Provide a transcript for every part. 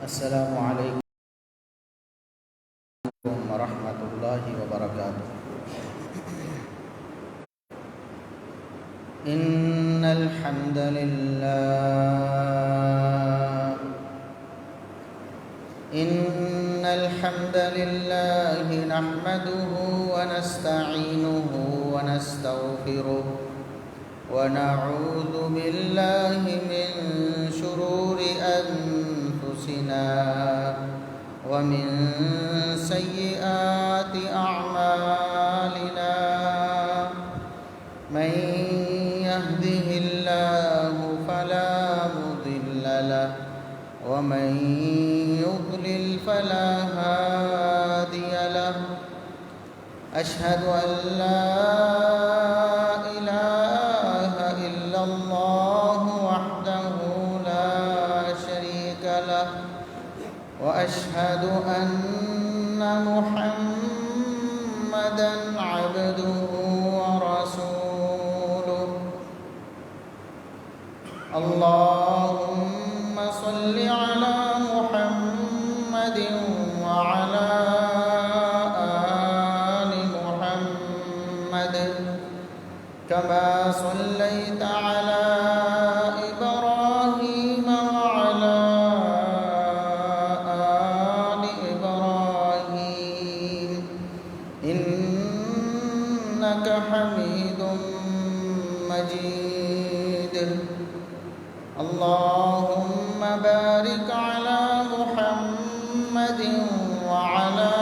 السلام علیکم ورحمۃ اللہ وبرکاتہ۔ ان الحمد للہ نحمده ونستعینه ونستغفره ونعوذ باللہ من شرور انفسنا ومن سیئات اعمالنا من يهده الله فلا مضل له ومن يضلل فلا هادي له أشهد أن لا إله إلا الله وحده لا شريك له وأشهد أن محمدًا عبده ورسوله اللهم صل على محمد وعلى آل محمد كما صليت على إبراهيم وعلى آل إبراهيم إنك حميد مجيد اللهم بارك على محمد وعلى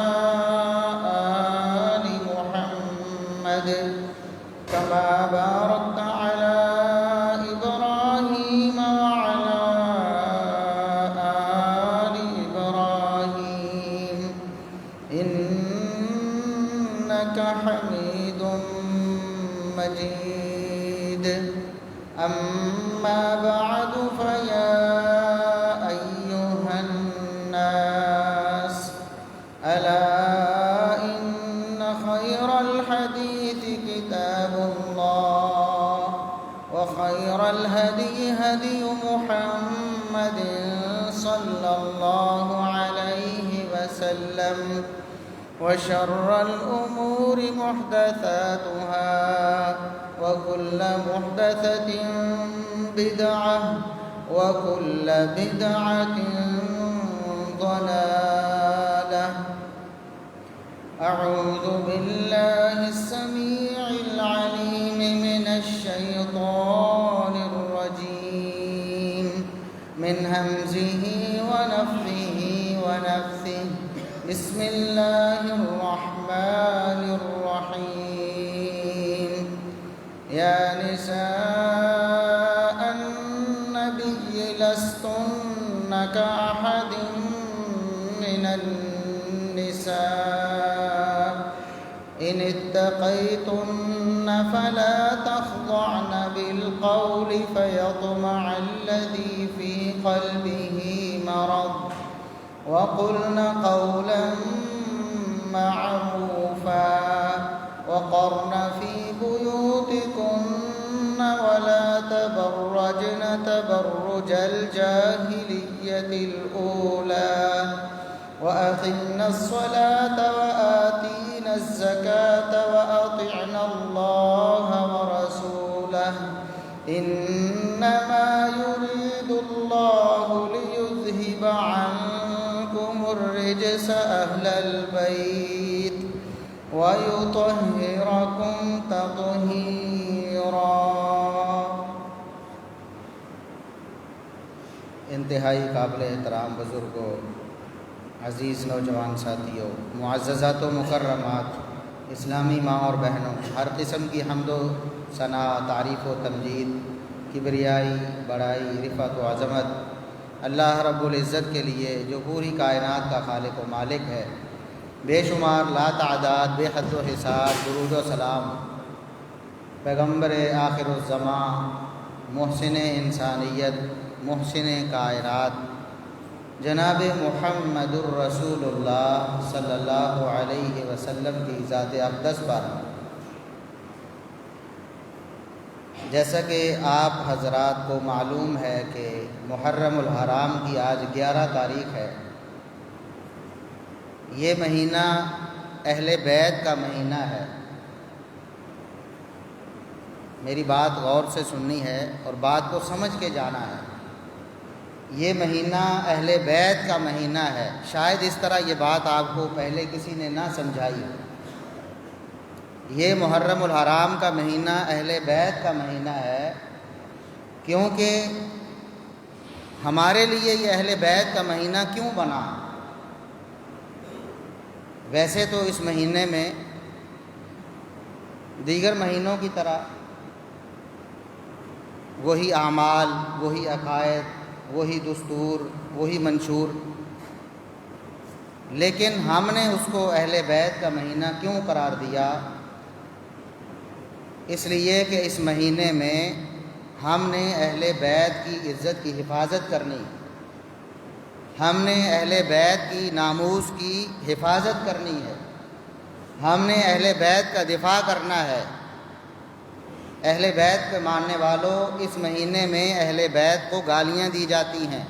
آل محمد كما باركت على إبراهيم وعلى آل إبراهيم إنك حميد مجيد أما بعد فيا أيها الناس ألا إن خير الحديث كتاب الله وخير الهدي هدي محمد صلى الله عليه وسلم وشر الأمور محدثاتها وكل محدثة بدعة وكل بدعة ضلالة أعوذ بالله السميع العليم من الشيطان الرجيم من همزه ونفخه ونفثه بسم الله الرحمن الرحيم يا نساء النبي لستن كأحد من النساء إن اتقيتن فلا تخضعن بالقول فيطمع الذي في قلبه مرض وقلن قولا معروفا وقرن في بيوتكن ولا تبرجن تبرج الجاهلية الأولى وأقمنا الصلاة وآتينا الزكاة وأطعنا الله ورسوله إنما يريد الله ليذهب عنكم الرجس أهل البيت وَيُطَهِّرَكُمْ تَطْهِيرًا۔ انتہائی قابل احترام بزرگوں، عزیز نوجوان ساتھیوں، معززات و مکرمات، اسلامی ماں اور بہنوں، ہر قسم کی حمد و ثناء، تعریف و تمجید، کبریائی، بڑائی، رفعت و عظمت اللہ رب العزت کے لیے جو پوری کائنات کا خالق و مالک ہے۔ بے شمار لا تعداد بے حد و حساب درود و سلام پیغمبر آخر الزمان، محسن انسانیت، محسن کائنات، جناب محمد الرسول اللہ صلی اللہ علیہ وسلم کی ذات اقدس پر جیسا کہ آپ حضرات کو معلوم ہے کہ محرم الحرام کی آج 11 تاریخ ہے۔ یہ مہینہ اہل بیت کا مہینہ ہے۔ میری بات غور سے سننی ہے اور بات کو سمجھ کے جانا ہے۔ یہ مہینہ اہل بیت کا مہینہ ہے۔ شاید اس طرح یہ بات آپ کو پہلے کسی نے نہ سمجھائی ہو۔ یہ محرم الحرام کا مہینہ اہل بیت کا مہینہ ہے، کیونکہ ہمارے لیے یہ اہل بیت کا مہینہ کیوں بنا؟ ویسے تو اس مہینے میں دیگر مہینوں کی طرح وہی اعمال، وہی عقائد، وہی دستور، وہی منشور، لیکن ہم نے اس کو اہل بیت کا مہینہ کیوں قرار دیا؟ اس لیے کہ اس مہینے میں ہم نے اہل بیت کی عزت کی حفاظت کرنی، ہم نے اہل بیت کی ناموس کی حفاظت کرنی ہے، ہم نے اہل بیت کا دفاع کرنا ہے۔ اہل بیت کے ماننے والوں، اس مہینے میں اہل بیت کو گالیاں دی جاتی ہیں،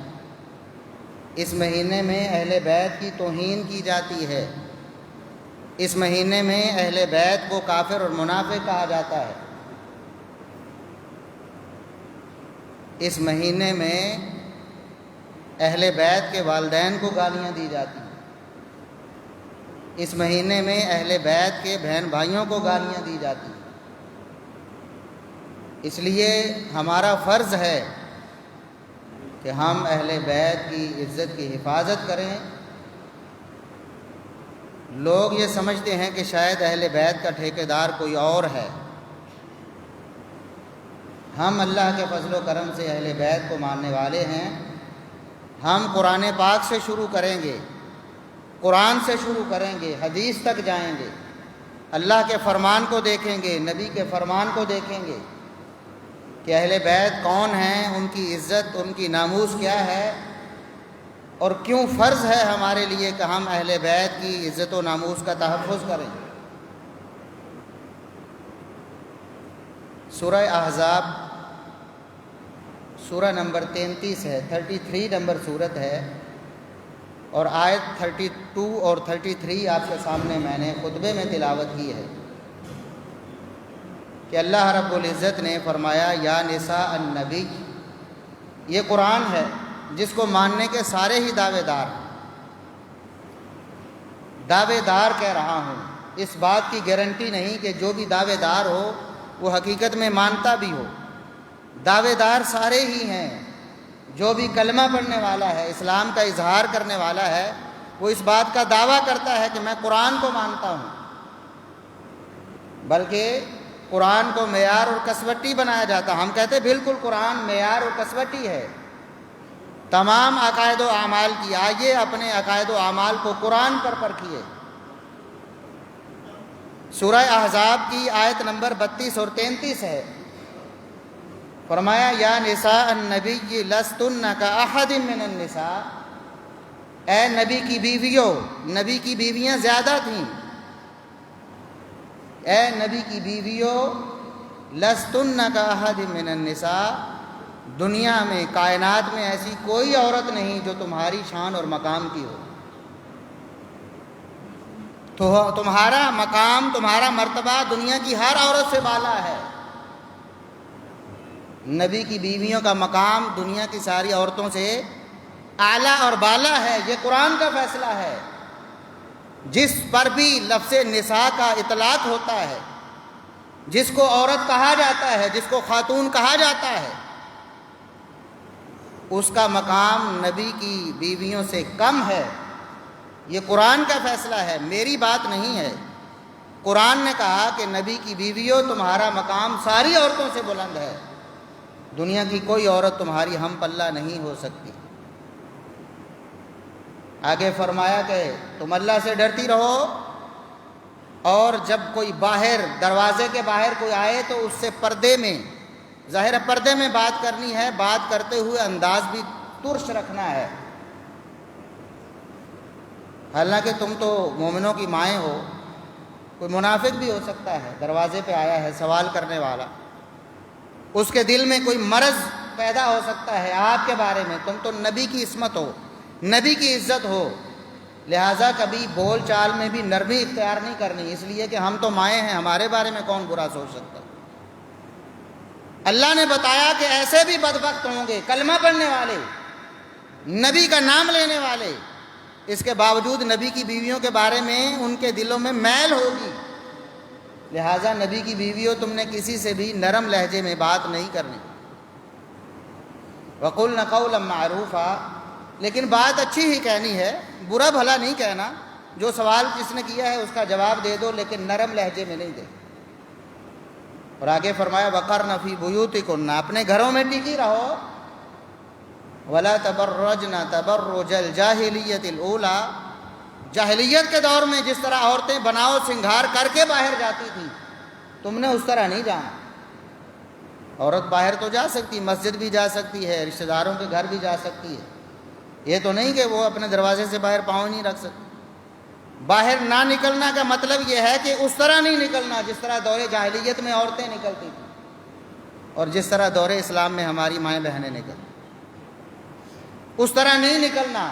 اس مہینے میں اہل بیت کی توہین کی جاتی ہے، اس مہینے میں اہل بیت کو کافر اور منافق کہا جاتا ہے۔ اس مہینے میں اہل بیت کے والدین کو گالیاں دی جاتی ہیں، اس مہینے میں اہل بیت کے بہن بھائیوں کو گالیاں دی جاتی ہیں۔ اس لیے ہمارا فرض ہے کہ ہم اہل بیت کی عزت کی حفاظت کریں۔ لوگ یہ سمجھتے ہیں کہ شاید اہل بیت کا ٹھیکیدار کوئی اور ہے۔ ہم اللہ کے فضل و کرم سے اہل بیت کو ماننے والے ہیں۔ ہم قرآن پاک سے شروع کریں گے، قرآن سے شروع کریں گے، حدیث تک جائیں گے، اللہ کے فرمان کو دیکھیں گے، نبی کے فرمان کو دیکھیں گے کہ اہل بیت کون ہیں، ان کی عزت، ان کی ناموس کیا ہے، اور کیوں فرض ہے ہمارے لیے کہ ہم اہل بیت کی عزت و ناموس کا تحفظ کریں۔ سورہ احزاب سورہ نمبر 33 ہے، 33 نمبر سورت ہے، اور آیت 32 اور 33 آپ کے سامنے میں نے خطبے میں تلاوت کی ہے کہ اللہ رب العزت نے فرمایا یا نساء النبی۔ یہ قرآن ہے جس کو ماننے کے سارے ہی دعوے دار ہیں۔ دعوے دار کہہ رہا ہوں، اس بات کی گارنٹی نہیں کہ جو بھی دعوے دار ہو وہ حقیقت میں مانتا بھی ہو۔ دعوے دار سارے ہی ہیں۔ جو بھی کلمہ پڑھنے والا ہے، اسلام کا اظہار کرنے والا ہے، وہ اس بات کا دعویٰ کرتا ہے کہ میں قرآن کو مانتا ہوں، بلکہ قرآن کو معیار اور کسوٹی بنایا جاتا ہے۔ ہم کہتے ہیں بالکل قرآن معیار اور کسوٹی ہے تمام عقائد و اعمال کی۔ آئیے اپنے عقائد و اعمال کو قرآن پر پرکھیے۔ سورہ احزاب کی آیت نمبر 32 اور 33 ہے، فرمایا یا نساء النبی لستن کاحد من النساء۔ اے نبی کی بیویوں، نبی کی بیویاں زیادہ تھیں، اے نبی کی بیویوں لستن کاحد من النساء، دنیا میں، کائنات میں ایسی کوئی عورت نہیں جو تمہاری شان اور مقام کی ہو۔ تو تمہارا مقام، تمہارا مرتبہ دنیا کی ہر عورت سے بالا ہے۔ نبی کی بیویوں کا مقام دنیا کی ساری عورتوں سے اعلیٰ اور بالا ہے۔ یہ قرآن کا فیصلہ ہے۔ جس پر بھی لفظ نساء کا اطلاق ہوتا ہے، جس کو عورت کہا جاتا ہے، جس کو خاتون کہا جاتا ہے، اس کا مقام نبی کی بیویوں سے کم ہے۔ یہ قرآن کا فیصلہ ہے، میری بات نہیں ہے۔ قرآن نے کہا کہ نبی کی بیویوں تمہارا مقام ساری عورتوں سے بلند ہے، دنیا کی کوئی عورت تمہاری ہم پلہ نہیں ہو سکتی۔ آگے فرمایا کہ تم اللہ سے ڈرتی رہو، اور جب کوئی باہر، دروازے کے باہر کوئی آئے تو اس سے پردے میں، ظاہر پردے میں بات کرنی ہے، بات کرتے ہوئے انداز بھی ترش رکھنا ہے۔ حالانکہ تم تو مومنوں کی مائیں ہو، کوئی منافق بھی ہو سکتا ہے، دروازے پہ آیا ہے سوال کرنے والا، اس کے دل میں کوئی مرض پیدا ہو سکتا ہے آپ کے بارے میں. تم تو نبی کی عصمت ہو, نبی کی عزت ہو, لہٰذا کبھی بول چال میں بھی نرمی اختیار نہیں کرنی, اس لیے کہ ہم تو مائیں ہیں, ہمارے بارے میں کون برا سوچ سکتا. اللہ نے بتایا کہ ایسے بھی بدبخت ہوں گے, کلمہ پڑھنے والے, نبی کا نام لینے والے, اس کے باوجود نبی کی بیویوں کے بارے میں ان کے دلوں میں میل ہوگی. لہٰذا نبی کی بیویوں تم نے کسی سے بھی نرم لہجے میں بات نہیں کرنی. وَقُلْنَ قَوْلًا مَّعْرُوفًا, لیکن بات اچھی ہی کہنی ہے, برا بھلا نہیں کہنا. جو سوال جس نے کیا ہے اس کا جواب دے دو, لیکن نرم لہجے میں نہیں دے. اور آگے فرمایا وَقَرْنَ فِي بُيُوتِكُنَّ, اپنے گھروں میں ٹکی رہو. وَلَا تَبَرَّجْنَ تَبَرُّجَ الْجَاهِلِيَّةِ الْأُولَىٰ, جاہلیت کے دور میں جس طرح عورتیں بناؤ سنگھار کر کے باہر جاتی تھیں, تم نے اس طرح نہیں جانا. عورت باہر تو جا سکتی, مسجد بھی جا سکتی ہے, رشتہ داروں کے گھر بھی جا سکتی ہے, یہ تو نہیں کہ وہ اپنے دروازے سے باہر پاؤں نہیں رکھ سکتی. باہر نہ نکلنا کا مطلب یہ ہے کہ اس طرح نہیں نکلنا جس طرح دور جاہلیت میں عورتیں نکلتی تھیں اور جس طرح دور اسلام میں ہماری مائیں بہنیں نکلتی. اس طرح نہیں نکلنا,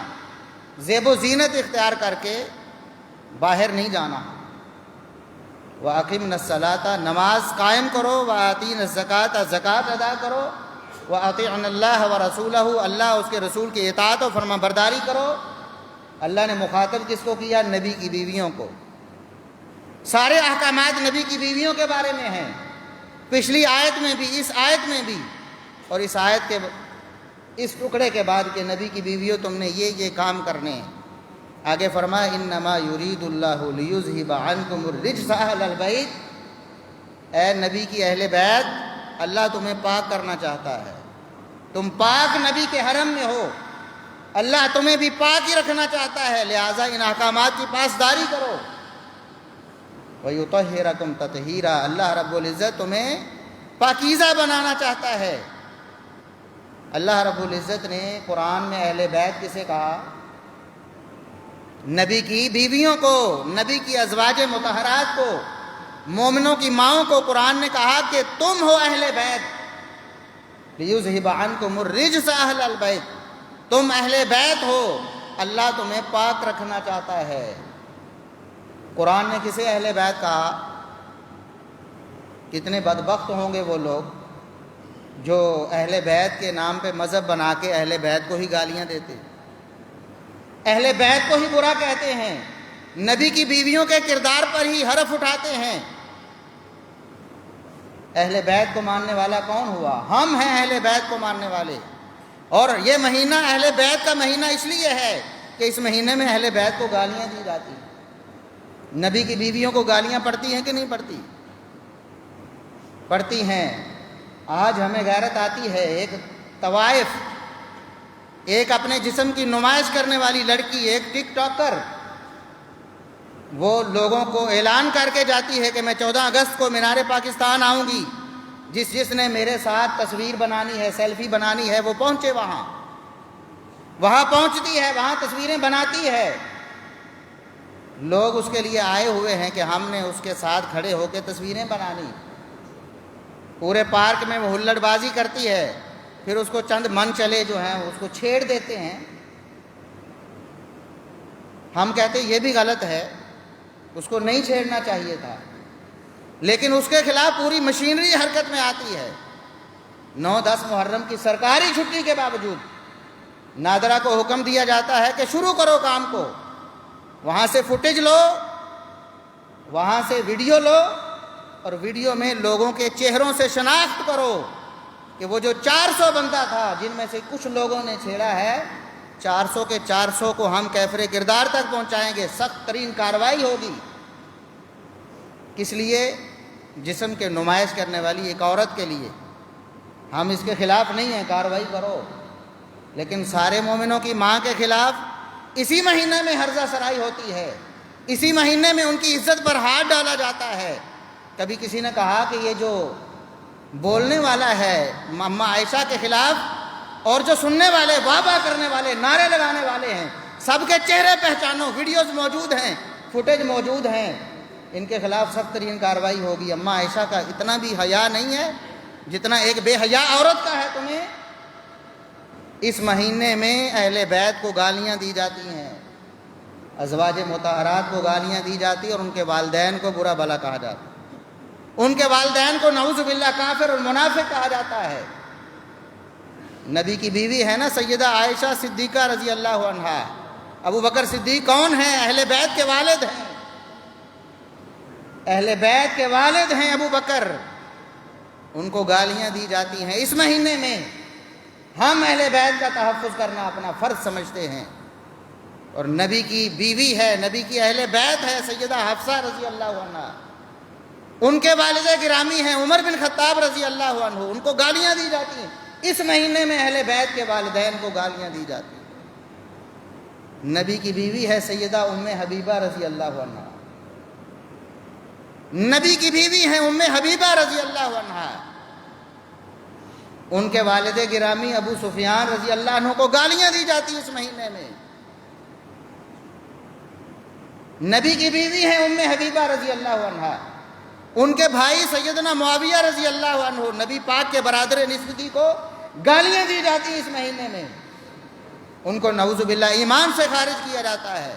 زیب و زینت اختیار کر کے باہر نہیں جانا. وَأَقِمْنَ الصَّلَاةَ, نماز قائم کرو. وَآتِينَ الزَّكَاةَ, زکوٰۃ ادا کرو. وَأَطِعْنَ اللَّهَ وَرَسُولَهُ, اللہ اس کے رسول کی اطاعت و فرما برداری کرو. اللہ نے مخاطب کس کو کیا؟ نبی کی بیویوں کو. سارے احکامات نبی کی بیویوں کے بارے میں ہیں, پچھلی آیت میں بھی, اس آیت میں بھی, اور اس آیت کے اس ٹکڑے کے بعد کہ نبی کی بیویوں تم نے یہ کام کرنے ہیں. آگے فرمایا انما یرید اللہ لیذھب عنکم الرجس اہل البیت, اے نبی کی اہل بیت, اللہ تمہیں پاک کرنا چاہتا ہے. تم پاک نبی کے حرم میں ہو, اللہ تمہیں بھی پاک ہی رکھنا چاہتا ہے, لہٰذا ان احکامات کی پاسداری کرو. وَيُطَهِّرَكُمْ تَطْهِيرًا, اللہ رب العزت تمہیں پاکیزہ بنانا چاہتا ہے. اللہ رب العزت نے قرآن میں اہل بیت کسے کہا؟ نبی کی بیویوں کو, نبی کی ازواج مطہرات کو, مومنوں کی ماؤں کو قرآن نے کہا کہ تم ہو اہل بیت. لِيُذْهِبَ عَنْكُمُ الرِّجْسَ أَهْلَ الْبَيْتِ, تم اہل بیت ہو, اللہ تمہیں پاک رکھنا چاہتا ہے. قرآن نے کسے اہل بیت کہا؟ کتنے بدبخت ہوں گے وہ لوگ جو اہل بیت کے نام پہ مذہب بنا کے اہل بیت کو ہی گالیاں دیتے, اہل بیت کو ہی برا کہتے ہیں, نبی کی بیویوں کے کردار پر ہی حرف اٹھاتے ہیں. اہل بیت کو ماننے والا کون ہوا؟ ہم ہیں اہل بیت کو ماننے والے. اور یہ مہینہ اہل بیت کا مہینہ اس لیے ہے کہ اس مہینے میں اہل بیت کو گالیاں دی جاتی. نبی کی بیویوں کو گالیاں پڑتی ہیں کہ نہیں پڑتی؟ پڑتی ہیں. آج ہمیں غیرت آتی ہے, ایک طوائف, ایک اپنے جسم کی نمائش کرنے والی لڑکی, ایک ٹک ٹاکر, وہ لوگوں کو اعلان کر کے جاتی ہے کہ میں 14 اگست کو مینار پاکستان آؤں گی, جس نے میرے ساتھ تصویر بنانی ہے, سیلفی بنانی ہے, وہ پہنچے وہاں پہنچتی ہے, وہاں تصویریں بناتی ہے. لوگ اس کے لیے آئے ہوئے ہیں کہ ہم نے اس کے ساتھ کھڑے ہو کے تصویریں بنانی. پورے پارک میں وہ ہلڑ بازی کرتی ہے, پھر اس کو چند من چلے جو ہیں اس کو چھیڑ دیتے ہیں. ہم کہتے یہ بھی غلط ہے, اس کو نہیں چھیڑنا چاہیے تھا, لیکن اس کے خلاف پوری مشینری حرکت میں آتی ہے. 9-10 محرم کی سرکاری چھٹی کے باوجود نادرہ کو حکم دیا جاتا ہے کہ شروع کرو کام کو, وہاں سے فوٹیج لو, وہاں سے ویڈیو لو, اور ویڈیو میں لوگوں کے چہروں سے شناخت کرو کہ وہ جو 400 بندہ تھا جن میں سے کچھ لوگوں نے چھیڑا ہے, 400 کے 400 کو ہم کیفر کردار تک پہنچائیں گے, سخت ترین کارروائی ہوگی. کس لیے؟ جسم کے نمائش کرنے والی ایک عورت کے لیے. ہم اس کے خلاف نہیں ہیں, کارروائی کرو, لیکن سارے مومنوں کی ماں کے خلاف اسی مہینے میں ہرزہ سرائی ہوتی ہے, اسی مہینے میں ان کی عزت پر ہاتھ ڈالا جاتا ہے. کبھی کسی نے کہا کہ یہ جو بولنے والا ہے اماں عائشہ کے خلاف اور جو سننے والے, واہ واہ کرنے والے, نعرے لگانے والے ہیں, سب کے چہرے پہچانو, ویڈیوز موجود ہیں, فوٹیج موجود ہیں, ان کے خلاف سخت ترین کارروائی ہوگی. اماں عائشہ کا اتنا بھی حیا نہیں ہے, جتنا ایک بے حیا عورت کا ہے تمہیں۔ اس مہینے میں اہل بیت کو گالیاں دی جاتی ہیں، ازواج مطہرات کو گالیاں دی جاتی اور ان کے والدین کو برا بھلا کہا جاتا ہے، ان کے والدین کو نعوذ باللہ کافر اور منافق کہا جاتا ہے۔ نبی کی بیوی ہے نا سیدہ عائشہ صدیقہ رضی اللہ عنہا، ابو بکر صدیق کون ہیں؟ اہل بیت کے والد ہیں، اہل بیت کے والد ہیں ابو بکر، ان کو گالیاں دی جاتی ہیں۔ اس مہینے میں ہم اہل بیت کا تحفظ کرنا اپنا فرض سمجھتے ہیں، اور نبی کی بیوی ہے، نبی کی اہل بیت ہے سیدہ حفصہ رضی اللہ عنہا، ان کے والد گرامی ہیں عمر بن خطاب رضی اللہ عنہ، ان کو گالیاں دی جاتی ہیں۔ اس مہینے میں اہل بیت کے والدین کو گالیاں دی جاتی ہیں۔ نبی کی بیوی ہے سیدہ ام حبیبہ رضی اللہ عنہا، نبی کی بیوی ہیں ام حبیبہ رضی اللہ عنہا، ان کے والد گرامی ابو سفیان رضی اللہ عنہ کو گالیاں دی جاتی ہیں اس مہینے میں۔ نبی کی بیوی ہیں ام حبیبہ رضی اللہ عنہا، ان کے بھائی سیدنا معاویہ رضی اللہ عنہ نبی پاک کے برادر نسبتی کو گالیاں دی جاتی ہیں اس مہینے میں، ان کو نعوذ باللہ ایمان سے خارج کیا جاتا ہے۔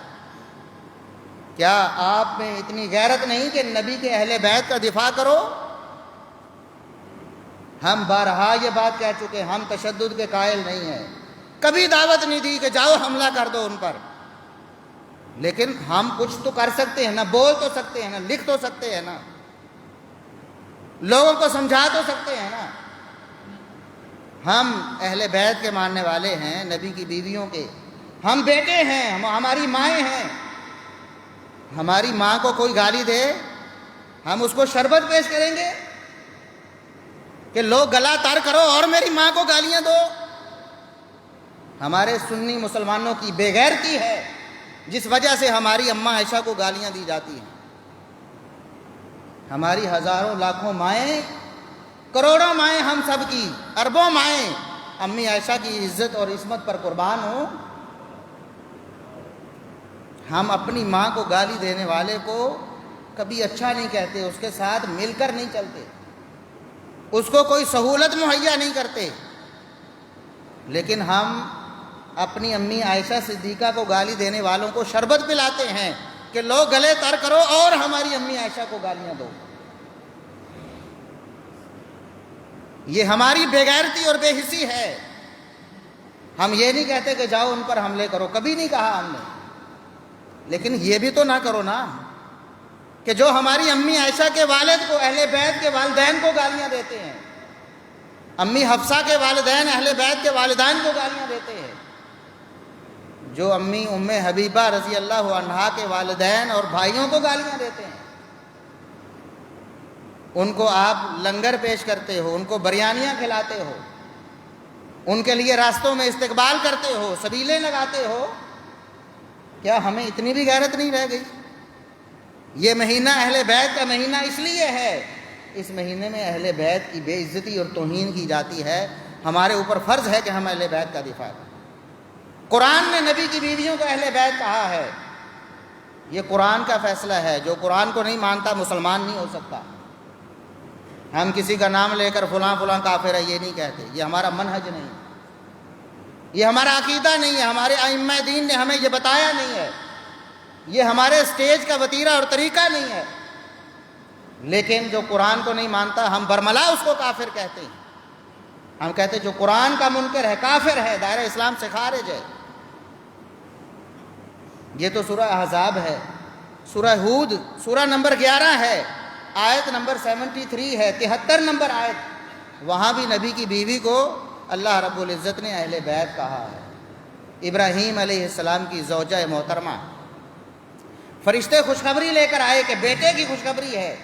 کیا آپ میں اتنی غیرت نہیں کہ نبی کے اہل بیت کا دفاع کرو؟ ہم بارہا یہ بات کہہ چکے، ہم تشدد کے قائل نہیں ہیں، کبھی دعوت نہیں دی کہ جاؤ حملہ کر دو ان پر، لیکن ہم کچھ تو کر سکتے ہیں نا، بول تو سکتے ہیں نا، لکھ تو سکتے ہیں نا، لوگوں کو سمجھا تو سکتے ہیں نا۔ ہم اہل بیت کے ماننے والے ہیں، نبی کی بیویوں کے، ہم بیٹے ہیں، ہماری مائیں ہیں، ہماری ماں کو کوئی گالی دے ہم اس کو شربت پیش کریں گے کہ لو گلا تر کرو اور میری ماں کو گالیاں دو؟ ہمارے سنی مسلمانوں کی بے غیرتی ہے جس وجہ سے ہماری اماں عائشہ کو گالیاں دی جاتی ہیں۔ ہماری ہزاروں لاکھوں مائیں، کروڑوں مائیں، ہم سب کی اربوں مائیں امی عائشہ کی عزت اور عصمت پر قربان ہوں، ہم اپنی ماں کو گالی دینے والے کو کبھی اچھا نہیں کہتے، اس کے ساتھ مل کر نہیں چلتے، اس کو کوئی سہولت مہیا نہیں کرتے، لیکن ہم اپنی امی عائشہ صدیقہ کو گالی دینے والوں کو شربت پلاتے ہیں کہ لو گلے تر کرو اور ہماری امی عائشہ کو گالیاں دو۔ یہ ہماری بے غیرتی اور بے حسی ہے۔ ہم یہ نہیں کہتے کہ جاؤ ان پر حملے کرو، کبھی نہیں کہا ہم نے، لیکن یہ بھی تو نہ کرو نا کہ جو ہماری امی عائشہ کے والد کو، اہل بیت کے والدین کو گالیاں دیتے ہیں، امی حفصہ کے والدین اہل بیت کے والدین کو گالیاں دیتے ہیں، جو امی ام حبیبہ رضی اللہ عنہا کے والدین اور بھائیوں کو گالیاں دیتے ہیں، ان کو آپ لنگر پیش کرتے ہو، ان کو بریانیاں کھلاتے ہو، ان کے لیے راستوں میں استقبال کرتے ہو، سبیلیں لگاتے ہو، کیا ہمیں اتنی بھی غیرت نہیں رہ گئی؟ یہ مہینہ اہل بیت کا مہینہ اس لیے ہے، اس مہینے میں اہل بیت کی بے عزتی اور توہین کی جاتی ہے، ہمارے اوپر فرض ہے کہ ہم اہل بیت کا دفاع کریں۔ قرآن نے نبی کی بیویوں کو اہل بیت کہا ہے، یہ قرآن کا فیصلہ ہے، جو قرآن کو نہیں مانتا مسلمان نہیں ہو سکتا۔ ہم کسی کا نام لے کر فلاں فلاں کافر ہے یہ نہیں کہتے، یہ ہمارا منہج نہیں، یہ ہمارا عقیدہ نہیں ہے، ہمارے ائمہ دین نے ہمیں یہ بتایا نہیں ہے، یہ ہمارے اسٹیج کا وتیرہ اور طریقہ نہیں ہے، لیکن جو قرآن کو نہیں مانتا ہم برملا اس کو کافر کہتے ہیں۔ ہم کہتے ہیں جو قرآن کا منکر ہے کافر ہے، دائرہ اسلام سے خارج ہے۔ یہ تو سورہ احزاب ہے، سورہ ہود سورہ نمبر 11 ہے، آیت نمبر 73 ہے، 73 نمبر آیت، وہاں بھی نبی کی بیوی کو اللہ رب العزت نے اہل بیت کہا ہے۔ ابراہیم علیہ السلام کی زوجہ محترمہ، فرشتے خوشخبری لے کر آئے کہ بیٹے کی خوشخبری ہے،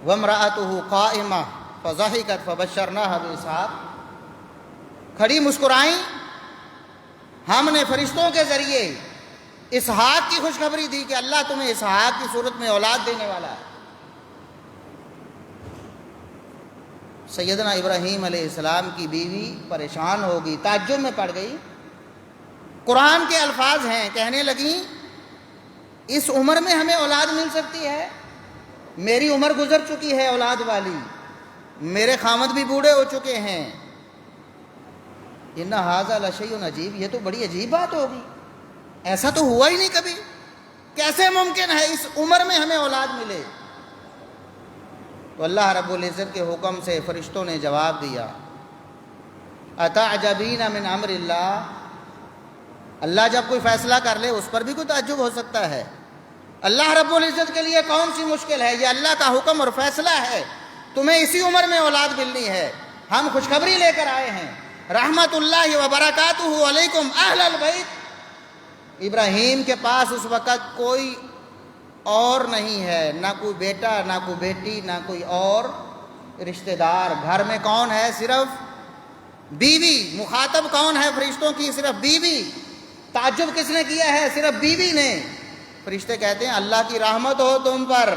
وَامْرَأَتُهُ قَائِمَةٌ فَضَحِكَتْ فَبَشَّرْنَاهَا بِإِسْحَاقَ، کھڑی مسکرائیں، ہم نے فرشتوں کے ذریعے اسحاق کی خوشخبری دی کہ اللہ تمہیں اسحاق کی صورت میں اولاد دینے والا ہے۔ سیدنا ابراہیم علیہ السلام کی بیوی پریشان ہو گئی، تعجب میں پڑ گئی، قرآن کے الفاظ ہیں، کہنے لگیں اس عمر میں ہمیں اولاد مل سکتی ہے؟ میری عمر گزر چکی ہے اولاد والی، میرے خامد بھی بوڑھے ہو چکے ہیں۔ ان ھذا لشیء عجیب، یہ تو بڑی عجیب بات ہوگی، ایسا تو ہوا ہی نہیں کبھی، کیسے ممکن ہے اس عمر میں ہمیں اولاد ملے؟ تو اللہ رب العزت کے حکم سے فرشتوں نے جواب دیا، اتعجبین من امر اللہ، اللہ جب کوئی فیصلہ کر لے اس پر بھی کوئی تعجب ہو سکتا ہے؟ اللہ رب العزت کے لیے کون سی مشکل ہے؟ یہ اللہ کا حکم اور فیصلہ ہے، تمہیں اسی عمر میں اولاد ملنی ہے، ہم خوشخبری لے کر آئے ہیں، رحمت اللہ وبرکاتہ علیکم اہل البیت۔ ابراہیم کے پاس اس وقت کوئی اور نہیں ہے، نہ کوئی بیٹا، نہ کوئی بیٹی، نہ کوئی اور رشتہ دار، گھر میں کون ہے؟ صرف بیوی۔ مخاطب کون ہے فرشتوں کی؟ صرف بیوی۔ تعجب کس نے کیا ہے؟ صرف بیوی نے۔ فرشتے کہتے ہیں اللہ کی رحمت ہو تم پر،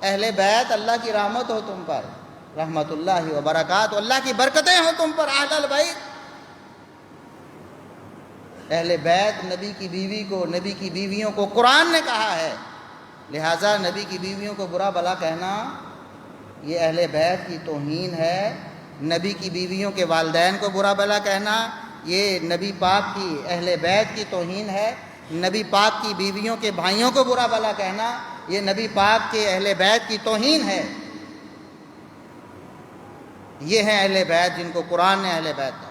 اہل بیت، اللہ کی رحمت ہو تم پر، رحمت اللہ وبرکاتہ، اللہ کی برکتیں ہوں تم پر، اہل البیت۔ اہل بیت نبی کی بیوی کو، نبی کی بیویوں کو قرآن نے کہا ہے، لہٰذا نبی کی بیویوں کو برا بھلا کہنا یہ اہل بیت کی توہین ہے، نبی کی بیویوں کے والدین کو برا بھلا کہنا یہ نبی پاک کی، اہل بیت کی توہین ہے، نبی پاک کی بیویوں کے بھائیوں کو برا بھلا کہنا یہ نبی پاک کے اہل بیت کی توہین ہے۔ یہ ہیں اہل بیت جن کو قرآن نے اہل بیت کہا۔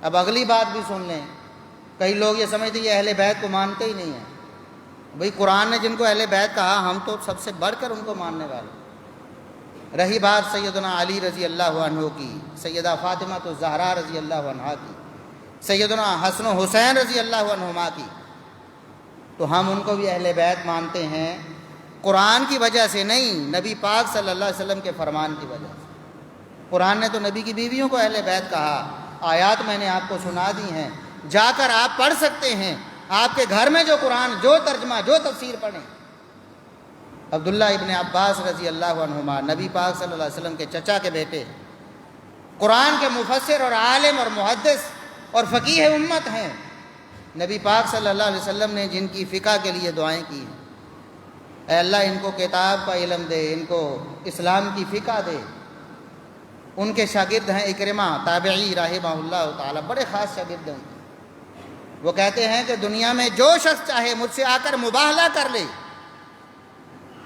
اب اگلی بات بھی سن لیں، کئی لوگ یہ سمجھتے ہیں یہ اہل بیت کو مانتے ہی نہیں ہیں۔ بھئی قرآن نے جن کو اہل بیت کہا ہم تو سب سے بڑھ کر ان کو ماننے والے۔ رہی بات سیدنا علی رضی اللہ عنہ کی، سیدہ فاطمہ الزہرا رضی اللہ عنہا کی، سیدنا حسن و حسین رضی اللہ عنہما کی، تو ہم ان کو بھی اہل بیت مانتے ہیں، قرآن کی وجہ سے نہیں، نبی پاک صلی اللہ علیہ وسلم کے فرمان کی وجہ سے۔ قرآن نے تو نبی کی بیویوں کو اہل بیت کہا، آیات میں نے آپ کو سنا دی ہیں، جا کر آپ پڑھ سکتے ہیں، آپ کے گھر میں جو قرآن، جو ترجمہ، جو تفسیر پڑھیں۔ عبداللہ ابن عباس رضی اللہ عنہما، نبی پاک صلی اللہ علیہ وسلم کے چچا کے بیٹے، قرآن کے مفسر اور عالم اور محدث اور فقیہ امت ہیں، نبی پاک صلی اللہ علیہ وسلم نے جن کی فقہ کے لیے دعائیں کی ہیں، اے اللہ ان کو کتاب کا علم دے، ان کو اسلام کی فقہ دے۔ ان کے شاگرد ہیں اکرمہ تابعی رحمہ اللہ تعالی، بڑے خاص شاگرد ہیں۔ وہ کہتے ہیں کہ دنیا میں جو شخص چاہے مجھ سے آ کر مباہلہ کر لے۔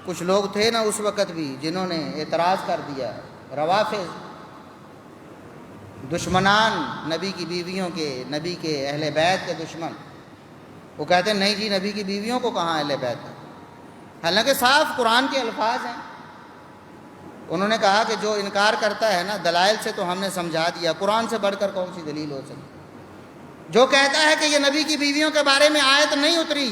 کچھ لوگ تھے نا اس وقت بھی جنہوں نے اعتراض کر دیا، روافض، دشمنان نبی کی بیویوں کے، نبی کے اہل بیت کے دشمن، وہ کہتے ہیں نہیں جی نبی کی بیویوں کو کہاں اہل بیت ہے، حالانکہ صاف قرآن کے الفاظ ہیں۔ انہوں نے کہا کہ جو انکار کرتا ہے نا، دلائل سے تو ہم نے سمجھا دیا، قرآن سے بڑھ کر کون سی دلیل ہو سکتی؟ جو کہتا ہے کہ یہ نبی کی بیویوں کے بارے میں آیت نہیں اتری،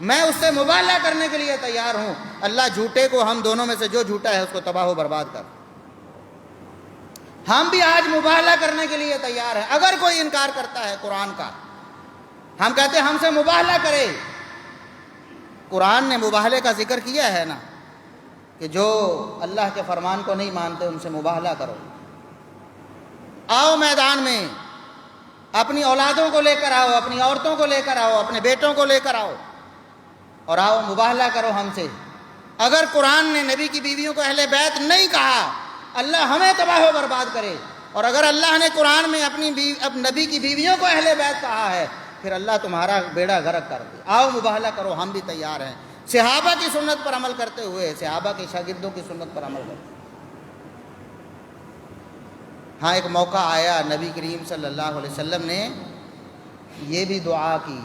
میں اس سے مباہلہ کرنے کے لیے تیار ہوں، اللہ جھوٹے کو، ہم دونوں میں سے جو جھوٹا ہے اس کو تباہ و برباد کر۔ ہم بھی آج مباہلہ کرنے کے لیے تیار ہیں، اگر کوئی انکار کرتا ہے قرآن کا، ہم کہتے ہیں ہم سے مباہلہ کرے۔ قرآن نے مباہلے کا ذکر کیا ہے نا، کہ جو اللہ کے فرمان کو نہیں مانتے ان سے مباہلہ کرو۔ آؤ میدان میں، اپنی اولادوں کو لے کر آؤ، اپنی عورتوں کو لے کر آؤ، اپنے بیٹوں کو لے کر آؤ، اور آؤ مباہلہ کرو ہم سے۔ اگر قرآن نے نبی کی بیویوں کو اہل بیت نہیں کہا، اللہ ہمیں تباہ و برباد کرے، اور اگر اللہ نے قرآن میں نبی کی بیویوں کو اہل بیت کہا ہے، پھر اللہ تمہارا بیڑا غرق کر دے۔ آؤ مباہلہ کرو، ہم بھی تیار ہیں، صحابہ کی سنت پر عمل کرتے ہوئے، صحابہ کے شاگردوں کی سنت پر عمل کرتے ہوئے۔ ہاں ایک موقع آیا، نبی کریم صلی اللہ علیہ وسلم نے یہ بھی دعا کی۔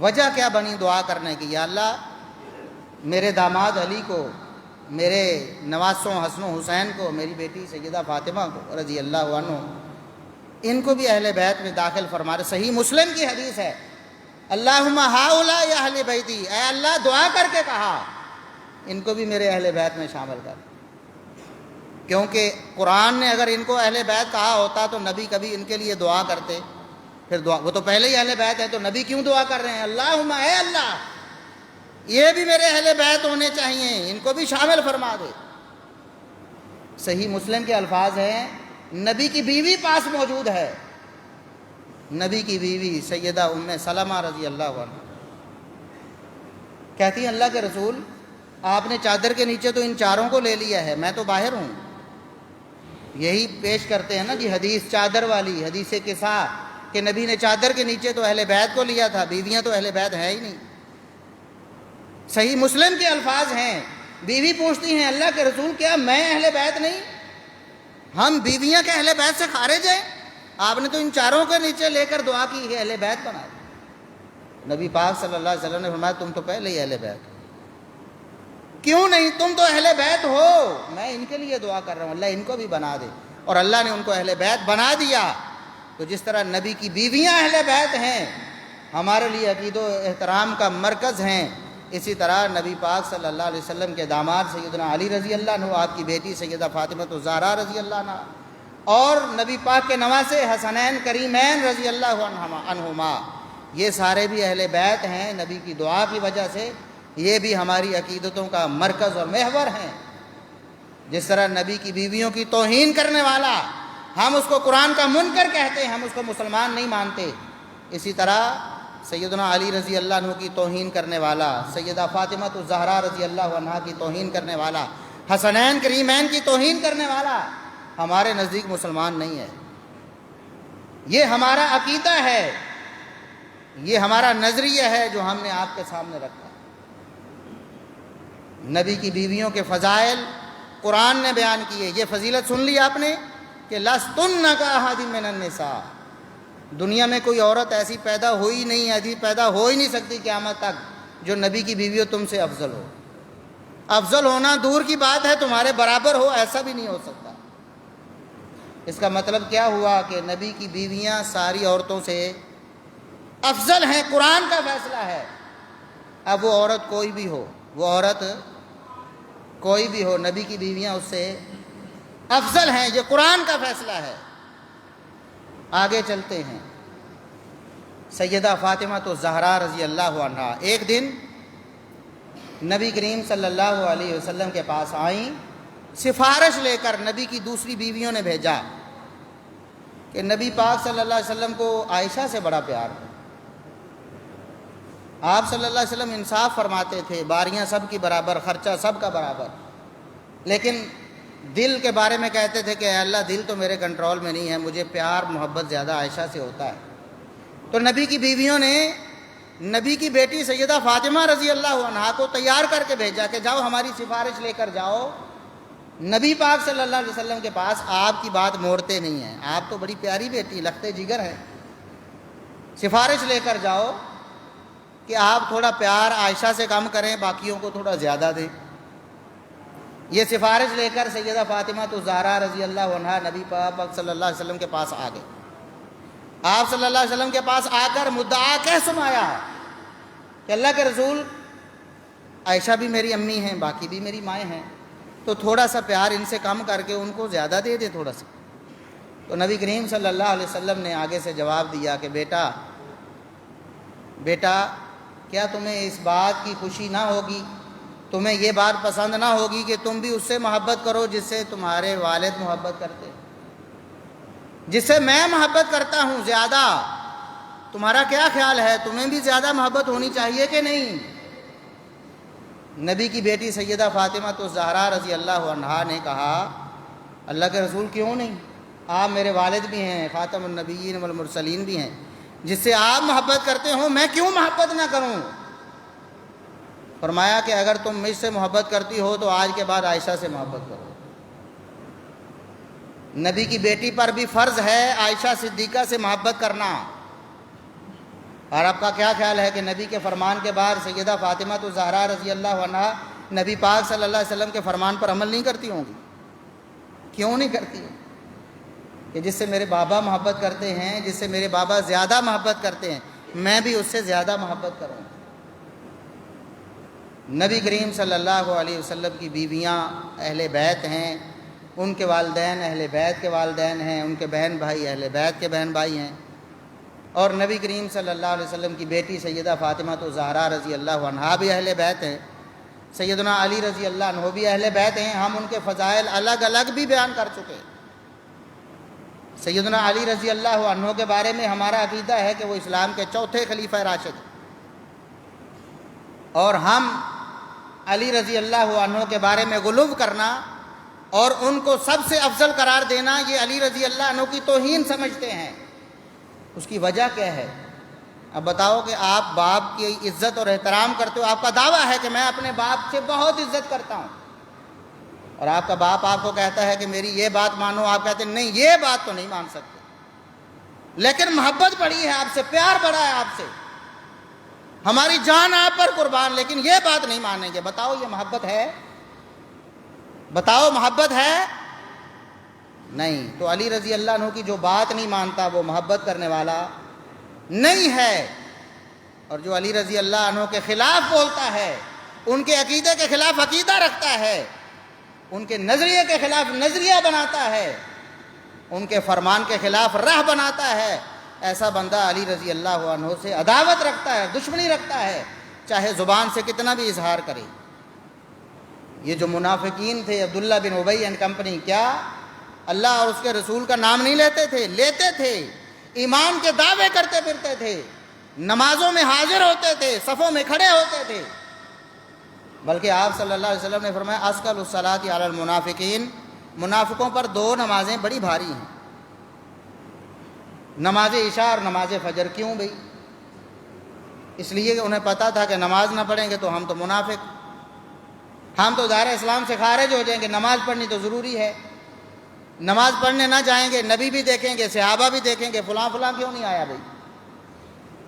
وجہ کیا بنی دعا کرنے کی؟ یا اللہ میرے داماد علی کو، میرے نواسوں حسن و حسین کو، میری بیٹی سیدہ فاطمہ کو رضی اللہ عنہ، ان کو بھی اہل بیت میں داخل فرما رہے۔ صحیح مسلم کی حدیث ہے، اللہم ہؤلاء اہل بیتی، اے اللہ دعا کر کے کہا ان کو بھی میرے اہل بیت میں شامل کر، کیونکہ قرآن نے اگر ان کو اہل بیت کہا ہوتا تو نبی کبھی ان کے لیے دعا کرتے؟ پھر دعا، وہ تو پہلے ہی اہل بیت ہے تو نبی کیوں دعا کر رہے ہیں؟ اللہم، اے اللہ یہ بھی میرے اہل بیت ہونے چاہیے، ان کو بھی شامل فرما دے۔ صحیح مسلم کے الفاظ ہیں، نبی کی بیوی پاس موجود ہے، نبی کی بیوی سیدہ ام سلمہ رضی اللہ عنہ کہتی ہیں اللہ کے رسول آپ نے چادر کے نیچے تو ان چاروں کو لے لیا ہے، میں تو باہر ہوں. یہی پیش کرتے ہیں نا جی حدیث چادر والی، حدیث کسا، کہ نبی نے چادر کے نیچے تو اہل بیت کو لیا تھا، بیویاں تو اہل بیت ہے ہی نہیں. صحیح مسلم کے الفاظ ہیں، بیوی پوچھتی ہیں اللہ کے رسول کیا میں اہل بیت نہیں؟ ہم بیویاں کے اہل بیت سے خارج ہیں؟ آپ نے تو ان چاروں کے نیچے لے کر دعا کی ہے، اہل بیت بنا دی. نبی پاک صلی اللہ علیہ وسلم نے فرمایا تم تو پہلے ہی اہل بیت ہو. کیوں نہیں؟ تم تو اہل بیت ہو، میں ان کے لیے دعا کر رہا ہوں اللہ ان کو بھی بنا دے. اور اللہ نے ان کو اہل بیت بنا دیا. تو جس طرح نبی کی بیویاں اہل بیت ہیں، ہمارے لیے عقید و احترام کا مرکز ہیں، اسی طرح نبی پاک صلی اللہ علیہ وسلم کے داماد سیدنا علی رضی اللہ عنہ، آپ کی بیٹی سیدہ فاطمہ الزہرا رضی اللہ عنہ، اور نبی پاک کے نواسے حسنین کریمین رضی اللہ عنہما، یہ سارے بھی اہل بیت ہیں. نبی کی دعا کی وجہ سے یہ بھی ہماری عقیدتوں کا مرکز اور محور ہیں. جس طرح نبی کی بیویوں کی توہین کرنے والا ہم اس کو قرآن کا منکر کہتے ہیں، ہم اس کو مسلمان نہیں مانتے، اسی طرح سیدنا علی رضی اللہ عنہ کی توہین کرنے والا، سیدہ فاطمہ الزہرا رضی اللہ عنہا کی توہین کرنے والا، حسنین کریمین کی توہین کرنے والا ہمارے نزدیک مسلمان نہیں ہے. یہ ہمارا عقیدہ ہے، یہ ہمارا نظریہ ہے جو ہم نے آپ کے سامنے رکھا. نبی کی بیویوں کے فضائل قرآن نے بیان کیے. یہ فضیلت سن لی آپ نے کہ لستن کاحد من النساء، دنیا میں کوئی عورت ایسی پیدا ہوئی نہیں، ایسی پیدا ہو ہی نہیں سکتی قیامت تک جو نبی کی بیویوں تم سے افضل ہو. افضل ہونا دور کی بات ہے، تمہارے برابر ہو ایسا بھی نہیں ہو سکتا. اس کا مطلب کیا ہوا کہ نبی کی بیویاں ساری عورتوں سے افضل ہیں، قرآن کا فیصلہ ہے. اب وہ عورت کوئی بھی ہو، وہ عورت کوئی بھی ہو، نبی کی بیویاں اس سے افضل ہیں، یہ قرآن کا فیصلہ ہے. آگے چلتے ہیں. سیدہ فاطمہ الزہرا رضی اللہ عنہا ایک دن نبی کریم صلی اللہ علیہ وسلم کے پاس آئیں، سفارش لے کر. نبی کی دوسری بیویوں نے بھیجا کہ نبی پاک صلی اللہ علیہ وسلم کو عائشہ سے بڑا پیار ہے. آپ صلی اللہ علیہ وسلم انصاف فرماتے تھے، باریاں سب کی برابر، خرچہ سب کا برابر، لیکن دل کے بارے میں کہتے تھے کہ اے اللہ دل تو میرے کنٹرول میں نہیں ہے، مجھے پیار محبت زیادہ عائشہ سے ہوتا ہے. تو نبی کی بیویوں نے نبی کی بیٹی سیدہ فاطمہ رضی اللہ عنہا کو تیار کر کے بھیجا کہ جاؤ ہماری سفارش لے کر جاؤ نبی پاک صلی اللہ علیہ وسلم کے پاس، آپ کی بات موڑتے نہیں ہیں، آپ تو بڑی پیاری بیٹی لختے جگر ہیں، سفارش لے کر جاؤ کہ آپ تھوڑا پیار عائشہ سے کم کریں، باقیوں کو تھوڑا زیادہ دیں. یہ سفارش لے کر سیدہ فاطمہ الزہرا رضی اللہ عنہا نبی پاک صلی اللہ علیہ وسلم کے پاس آ گئے. آپ صلی اللہ علیہ وسلم کے پاس آ کر مدعا کہہ سنایا کہ اللہ کے رسول عائشہ بھی میری امی ہیں، باقی بھی میری مائیں ہیں، تو تھوڑا سا پیار ان سے کم کر کے ان کو زیادہ دے دے تھوڑا سا. تو نبی کریم صلی اللہ علیہ وسلم نے آگے سے جواب دیا کہ بیٹا کیا تمہیں اس بات کی خوشی نہ ہوگی، تمہیں یہ بات پسند نہ ہوگی کہ تم بھی اس سے محبت کرو جس سے تمہارے والد محبت کرتے، جس سے میں محبت کرتا ہوں زیادہ؟ تمہارا کیا خیال ہے، تمہیں بھی زیادہ محبت ہونی چاہیے کہ نہیں؟ نبی کی بیٹی سیدہ فاطمہ الزہرا رضی اللہ عنہا نے کہا اللہ کے رسول کیوں نہیں، آپ میرے والد بھی ہیں، خاتم النبیین والمرسلین بھی ہیں، جس سے آپ محبت کرتے ہوں میں کیوں محبت نہ کروں؟ فرمایا کہ اگر تم مجھ سے محبت کرتی ہو تو آج کے بعد عائشہ سے محبت کرو. نبی کی بیٹی پر بھی فرض ہے عائشہ صدیقہ سے محبت کرنا. اور آپ کا کیا خیال ہے کہ نبی کے فرمان کے بعد سیدہ فاطمہ الزہرا رضی اللہ عنہا نبی پاک صلی اللہ علیہ وسلم کے فرمان پر عمل نہیں کرتی ہوں گی؟ کیوں نہیں کرتی؟ کہ جس سے میرے بابا محبت کرتے ہیں، جس سے میرے بابا زیادہ محبت کرتے ہیں، میں بھی اس سے زیادہ محبت کروں. نبی کریم صلی اللہ علیہ وسلم کی بیویاں اہل بیت ہیں، ان کے والدین اہل بیت کے والدین ہیں، ان کے بہن بھائی اہل بیت کے بہن بھائی ہیں، اور نبی کریم صلی اللہ علیہ وسلم کی بیٹی سیدہ فاطمہ الزہرا رضی اللہ عنہا بھی اہل بیت ہیں، سیدنا علی رضی اللہ عنہ بھی اہل بیت ہیں. ہم ان کے فضائل الگ الگ بھی بیان کر چکے. سیدنا علی رضی اللہ عنہ کے بارے میں ہمارا عقیدہ ہے کہ وہ اسلام کے چوتھے خلیفہ راشد ہیں، اور ہم علی رضی اللہ عنہ کے بارے میں غلو کرنا اور ان کو سب سے افضل قرار دینا، یہ علی رضی اللہ عنہ کی توہین سمجھتے ہیں۔ اس کی وجہ کیا ہے؟ اب بتاؤ کہ آپ باپ کی عزت اور احترام کرتے ہو، آپ کا دعویٰ ہے کہ میں اپنے باپ سے بہت عزت کرتا ہوں، اور آپ کا باپ آپ کو کہتا ہے کہ میری یہ بات مانو، آپ کہتے ہیں نہیں یہ بات تو نہیں مان سکتے، لیکن محبت بڑی ہے آپ سے، پیار بڑا ہے آپ سے، ہماری جان آپ پر قربان، لیکن یہ بات نہیں مانیں گے۔ بتاؤ یہ محبت ہے؟ بتاؤ محبت ہے؟ نہیں۔ تو علی رضی اللہ عنہ کی جو بات نہیں مانتا وہ محبت کرنے والا نہیں ہے، اور جو علی رضی اللہ عنہ کے خلاف بولتا ہے، ان کے عقیدے کے خلاف عقیدہ رکھتا ہے، ان کے نظریے کے خلاف نظریہ بناتا ہے، ان کے فرمان کے خلاف راہ بناتا ہے، ایسا بندہ علی رضی اللہ عنہ سے عداوت رکھتا ہے، دشمنی رکھتا ہے، چاہے زبان سے کتنا بھی اظہار کرے۔ یہ جو منافقین تھے، عبداللہ بن ابی اینڈ کمپنی، کیا اللہ اور اس کے رسول کا نام نہیں لیتے تھے؟ لیتے تھے، ایمان کے دعوے کرتے پھرتے تھے، نمازوں میں حاضر ہوتے تھے، صفوں میں کھڑے ہوتے تھے، بلکہ آپ صلی اللہ علیہ وسلم نے فرمایا اثقل الصلاۃ علی المنافقین، منافقوں پر 2 نمازیں بڑی بھاری ہیں، نماز عشاء اور نماز فجر۔ کیوں بھئی؟ اس لیے کہ انہیں پتا تھا کہ نماز نہ پڑھیں گے تو ہم تو منافق، ہم تو دائرہ اسلام سے خارج ہو جائیں گے، نماز پڑھنی تو ضروری ہے، نماز پڑھنے نہ جائیں گے، نبی بھی دیکھیں گے، صحابہ بھی دیکھیں گے، فلاں فلاں کیوں نہیں آیا بھئی؟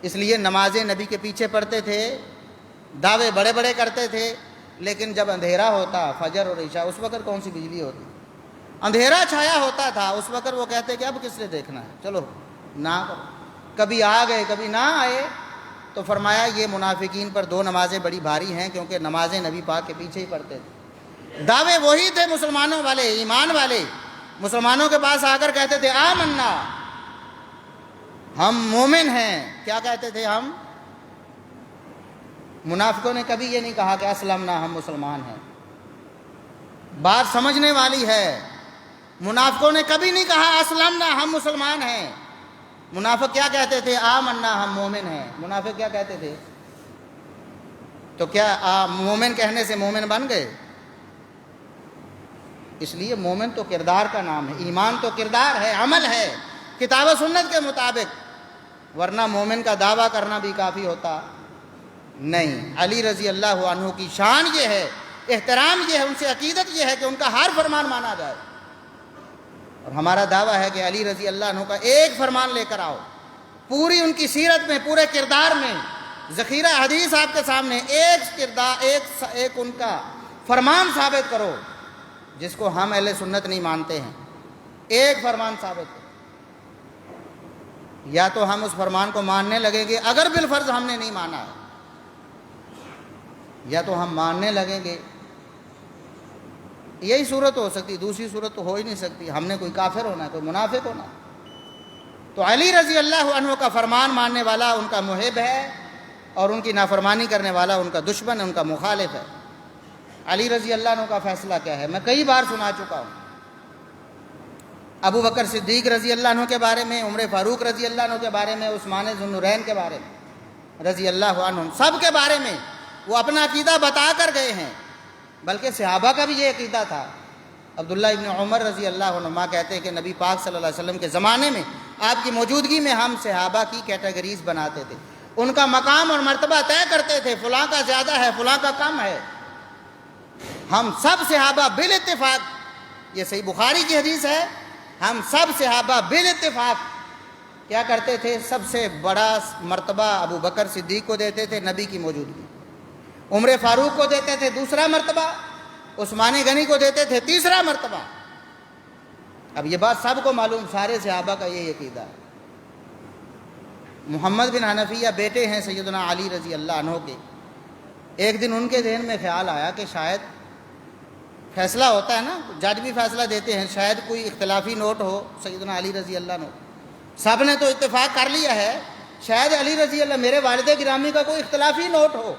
اس لیے نمازیں نبی کے پیچھے پڑھتے تھے، دعوے بڑے بڑے کرتے تھے، لیکن جب اندھیرا ہوتا فجر اور عشاء، اس وقت کون سی بجلی ہوتی؟ اندھیرا چھایا ہوتا تھا، اس وقت وہ کہتے کہ اب کس نے دیکھنا ہے، چلو نہ کرو، کبھی آ گئے کبھی نہ آئے۔ تو فرمایا یہ منافقین پر 2 نمازیں بڑی بھاری ہیں، کیونکہ نمازیں نبی پاک کے پیچھے ہی پڑھتے تھے۔ دعوے وہی تھے مسلمانوں والے، ایمان والے، مسلمانوں کے پاس آ کر کہتے تھے آمنا، ہم مومن ہیں۔ کیا کہتے تھے ہم؟ منافقوں نے کبھی یہ نہیں کہا کہ اسلمنا، ہم مسلمان ہیں۔ بات سمجھنے والی ہے، منافقوں نے کبھی نہیں کہا اسلمنا، ہم مسلمان ہیں۔ منافق کیا کہتے تھے؟ آمنا، ہم مومن ہیں۔ منافق کیا کہتے تھے؟ تو کیا مومن کہنے سے مومن بن گئے؟ اس لیے مومن تو کردار کا نام ہے، ایمان تو کردار ہے، عمل ہے کتاب و سنت کے مطابق، ورنہ مومن کا دعویٰ کرنا بھی کافی ہوتا نہیں۔ علی رضی اللہ عنہ کی شان یہ ہے، احترام یہ ہے، ان سے عقیدت یہ ہے کہ ان کا ہر فرمان مانا جائے، اور ہمارا دعویٰ ہے کہ علی رضی اللہ عنہ کا ایک فرمان لے کر آؤ، پوری ان کی سیرت میں، پورے کردار میں، ذخیرہ حدیث آپ کے سامنے، ایک کردار، ایک ان کا فرمان ثابت کرو جس کو ہم اہل سنت نہیں مانتے ہیں، ایک فرمان ثابت کرو۔ یا تو ہم اس فرمان کو ماننے لگیں گے اگر بالفرض ہم نے نہیں مانا ہے، یا تو ہم ماننے لگیں گے، یہی صورت ہو سکتی، دوسری صورت تو ہو ہی نہیں سکتی، ہم نے کوئی کافر ہونا ہے، کوئی منافق ہونا ہے۔ تو علی رضی اللہ عنہ کا فرمان ماننے والا ان کا محب ہے، اور ان کی نافرمانی کرنے والا ان کا دشمن ہے، ان کا مخالف ہے۔ علی رضی اللہ عنہ کا فیصلہ کیا ہے؟ میں کئی بار سنا چکا ہوں، ابو بکر صدیق رضی اللہ عنہ کے بارے میں، عمر فاروق رضی اللہ عنہ کے بارے میں، عثمان ذو النورین کے بارے میں، رضی اللہ عنہ، سب کے بارے میں وہ اپنا عقیدہ بتا کر گئے ہیں، بلکہ صحابہ کا بھی یہ عقیدہ تھا۔ عبداللہ ابن عمر رضی اللہ عنہما کہتے ہیں کہ نبی پاک صلی اللہ علیہ وسلم کے زمانے میں، آپ کی موجودگی میں، ہم صحابہ کی کیٹیگریز بناتے تھے، ان کا مقام اور مرتبہ طے کرتے تھے، فلاں کا زیادہ ہے، فلاں کا کم ہے۔ ہم سب صحابہ بالاتفاق، یہ صحیح بخاری کی حدیث ہے، ہم سب صحابہ بالاتفاق کیا کرتے تھے؟ سب سے بڑا مرتبہ ابو بکر صدیق کو دیتے تھے، نبی کی موجودگی، عمر فاروق کو دیتے تھے دوسرا مرتبہ، عثمان غنی کو دیتے تھے تیسرا مرتبہ۔ اب یہ بات سب کو معلوم، سارے صحابہ کا یہ عقیدہ ہے۔ محمد بن حنفیہ بیٹے ہیں سیدنا علی رضی اللہ عنہ کے، ایک دن ان کے ذہن میں خیال آیا کہ شاید فیصلہ ہوتا ہے نا، جج بھی فیصلہ دیتے ہیں، شاید کوئی اختلافی نوٹ ہو سیدنا علی رضی اللہ عنہ، سب نے تو اتفاق کر لیا ہے، شاید علی رضی اللہ، میرے والد گرامی کا کوئی اختلافی نوٹ ہو۔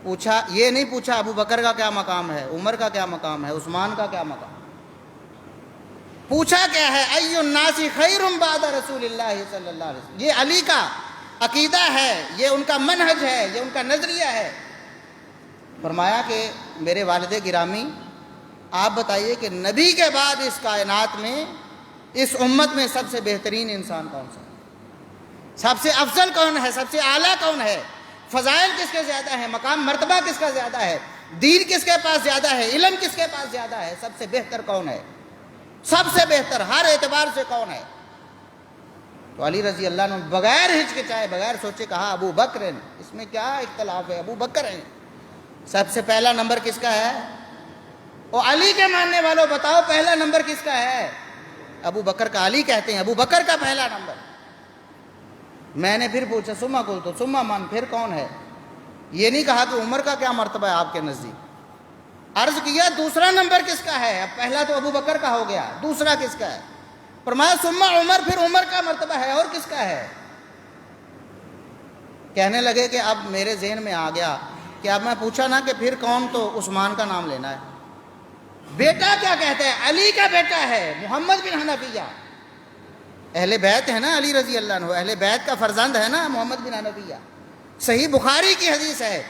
پوچھا، یہ نہیں پوچھا ابو بکر کا کیا مقام ہے، عمر کا کیا مقام ہے، عثمان کا کیا مقام، پوچھا کیا ہے؟ ای الناس خیر بعد رسول اللہ صلی اللہ علیہ وسلم۔ یہ علی کا عقیدہ ہے، یہ ان کا منہج ہے، یہ ان کا نظریہ ہے فرمایا کہ میرے والد گرامی آپ بتائیے کہ نبی کے بعد اس کائنات میں اس امت میں سب سے بہترین انسان کون سا ہے؟ سب سے افضل کون ہے؟ سب سے اعلیٰ کون ہے؟ فضائل کس کے زیادہ ہیں؟ مقام مرتبہ کس کا زیادہ ہے؟ دین کس کے پاس زیادہ ہے؟ علم کس کے پاس زیادہ ہے؟ سب سے بہتر کون ہے؟ سب سے بہتر ہر اعتبار سے کون ہے؟ تو علی رضی اللہ عنہ بغیر ہچکچائے بغیر سوچے کہا ابو بکر ہیں۔ اس میں کیا اختلاف ہے؟ ابو بکر ہیں۔ سب سے پہلا نمبر کس کا ہے؟ اور علی کے ماننے والوں بتاؤ پہلا نمبر کس کا ہے؟ ابو بکر کا۔ علی کہتے ہیں ابو بکر کا پہلا نمبر۔ میں نے پھر پوچھا سما کل تو سما من، پھر کون ہے؟ یہ نہیں کہا کہ عمر کا کیا مرتبہ ہے آپ کے نزدیک، عرض کیا دوسرا نمبر کس کا ہے؟ اب پہلا تو ابو بکر کا ہو گیا، دوسرا کس کا ہے؟ فرمایا سما عمر، پھر عمر کا مرتبہ ہے، اور کس کا ہے؟ کہنے لگے کہ اب میرے ذہن میں آ گیا کہ اب میں پوچھا نا کہ پھر کون، تو عثمان کا نام لینا ہے۔ بیٹا کیا کہتے ہیں؟ علی کا بیٹا ہے محمد بن حنفیہ، اہل بیت ہے نا علی رضی اللہ عنہ، اہل بیت کا فرزند ہے نا محمد بن حنفیہ۔ صحیح بخاری کی حدیث ہے۔